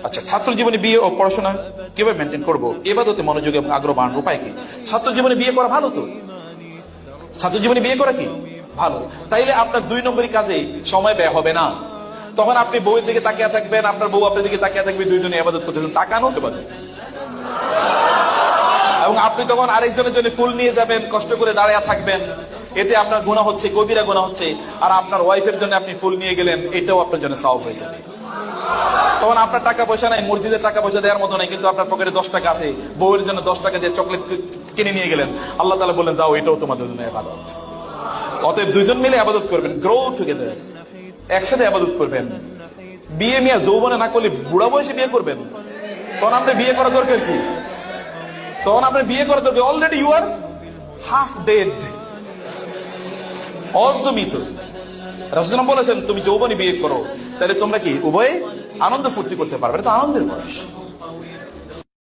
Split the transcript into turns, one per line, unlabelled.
আচ্ছা, ছাত্র জীবনে বিয়ে ও পড়াশোনা কিভাবে মেনটেন করবো, এবাদতে মনোযোগ এবং আগ্রহ বাড়ানোর উপায় কি? ছাত্র জীবনে বিয়ে করা ভালো তো, ছাত্র জীবনে বিয়ে করা কি ভালো। তাইলে আপনার 2 নম্বরই কাজে সময় ব্যয় হবে না। তখন আপনি বউয়ের দিকে তাকিয়ে থাকবেন, আপনার বউ আপনার দিকে তাকিয়ে থাকবে, দুইজনে ইবাদত করতেছেন, তাকানো ইবাদত। এবং আপনি তখন আরেকজনের জন্য ফুল নিয়ে যাবেন, কষ্ট করে দাঁড়িয়ে থাকবেন, এতে আপনার গুনাহ হচ্ছে, কবিরা গুনাহ হচ্ছে। আর আপনার ওয়াইফের জন্য আপনি ফুল নিয়ে গেলেন, এটাও আপনার জন্য সওয়াব হয়ে যাবে। তখন আপনার টাকা পয়সা নাই, মসজিদের টাকা পয়সা দেওয়ার মতো নাই, কিন্তু আপনার পকেটে 10 টাকা আছে, বউয়ের জন্য 10 টাকা দিয়ে চকলেট কিনে নিয়ে গেলেন, আল্লাহ তাআলা বললেন যাও, এটাও তোমাদের জন্য ইবাদত। অতএব দুইজন মিলে ইবাদত করবেন, গ্রো টুগেদার, একসাথে ইবাদত করবেন। বিয়ে মিয়া যৌবনে না করলে বুড়া বয়সে বিয়ে করবেন, তখন আপনি বিয়ে করা দরকার কি? তখন আপনি বিয়ে করা দরকার, already you are half dead, অর্ধমৃত। রাসূলুল্লাহ বলেছেন তুমি যৌবনে বিয়ে করো, তাহলে তোমরা কি উভয়ে আনন্দ ফুর্তি করতে পারবে, এটা তো আনন্দের বয়স।